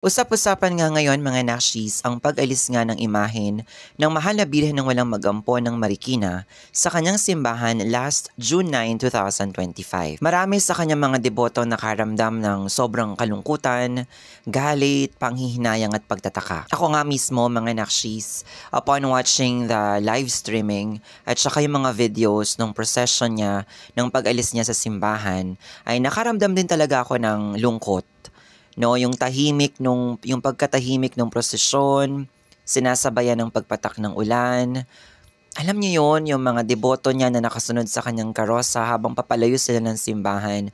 Usap-usapan nga ngayon mga nakshis ang pag-alis nga ng imahen ng mahal na birhen ng walang magampo ng Marikina sa kanyang simbahan last June 9, 2025. Marami sa kanyang mga deboto nakaramdam ng sobrang kalungkutan, galit, panghihinayang at pagtataka. Ako nga mismo mga nakshis, upon watching the live streaming at saka yung mga videos ng procession niya, ng pag-alis niya sa simbahan, ay nakaramdam din talaga ako ng lungkot. No, yung yung pagkatahimik ng prosesyon, sinasabayan ng pagpatak ng ulan. Alam niyo yon, yung mga deboto niya na nakasunod sa kanyang karosa habang papalayo sila ng simbahan.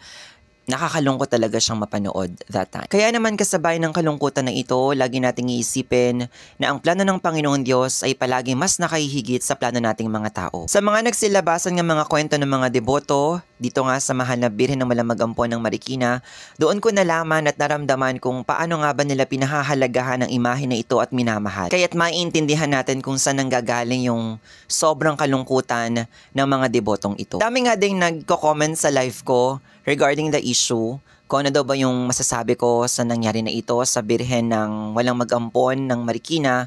Nakakalungkot talaga siyang mapanood that time. Kaya naman kasabay ng kalungkutan na ito, lagi nating iisipin na ang plano ng Panginoon Diyos ay palagi mas nakahihigit sa plano nating mga tao. Sa mga nagsilabasan ng mga kwento ng mga deboto, dito nga sa mahal na birhen ng walang magampo ng Marikina, doon ko nalaman at naramdaman kung paano nga ba nila pinahahalagahan ang imahe na ito at minamahal. Kaya't maiintindihan natin kung saan nanggagaling yung sobrang kalungkutan ng mga debotong ito. Dami nga ding nagko-comment sa live ko regarding the issue, kung ano daw ba yung masasabi ko sa nangyari na ito sa birhen ng walang magampon ng Marikina.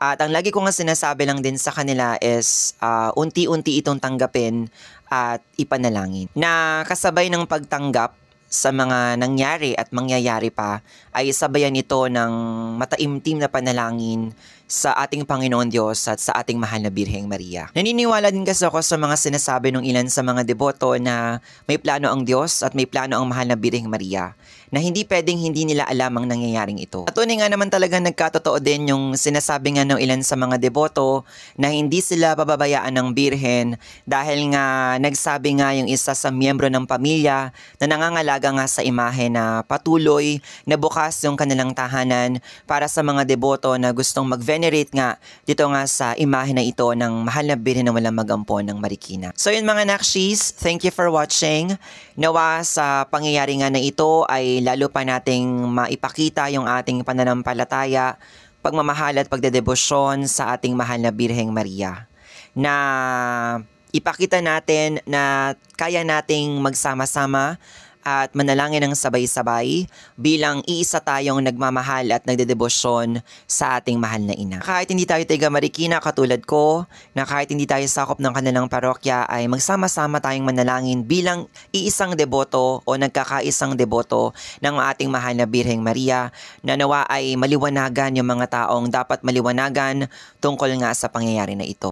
At ang lagi ko nga sinasabi lang din sa kanila is unti-unti itong tanggapin at ipanalangin. Na kasabay ng pagtanggap sa mga nangyari at mangyayari pa ay sabayan ito ng mataimtim na panalangin sa ating Panginoon Diyos at sa ating mahal na Birheng Maria. Naniniwala din kasi ako sa mga sinasabi ng ilan sa mga deboto na may plano ang Diyos at may plano ang mahal na Birheng Maria, na hindi pwedeng hindi nila alam ang nangyayaring ito. At tunay nga naman talaga nagkatotoo din yung sinasabi nga ng ilan sa mga deboto na hindi sila pababayaan ng Birhen dahil nga nagsabi nga yung isa sa miyembro ng pamilya na nangangalaga nga sa imahe na patuloy na bukas yung kanilang tahanan para sa mga deboto na gustong mag-venerate nga dito nga sa imahe na ito ng mahal na Birhen na walang magampo ng Marikina. So yun mga nakshis, thank you for watching. Nawa sa pangyayari nga na ito ay lalo pa nating maipakita yung ating pananampalataya, pagmamahal at pagdedebosyon sa ating mahal na Birheng Maria. Na ipakita natin na kaya nating magsama-sama at manalangin ng sabay-sabay bilang iisa tayong nagmamahal at nagdedebosyon sa ating mahal na ina. Kahit hindi tayo taga Marikina katulad ko, na kahit hindi tayo sakop ng kanilang parokya ay magsama-sama tayong manalangin bilang iisang deboto o nagkakaisang deboto ng ating mahal na Birheng Maria, na nawa ay maliwanagan yung mga taong dapat maliwanagan tungkol nga sa pangyayari na ito.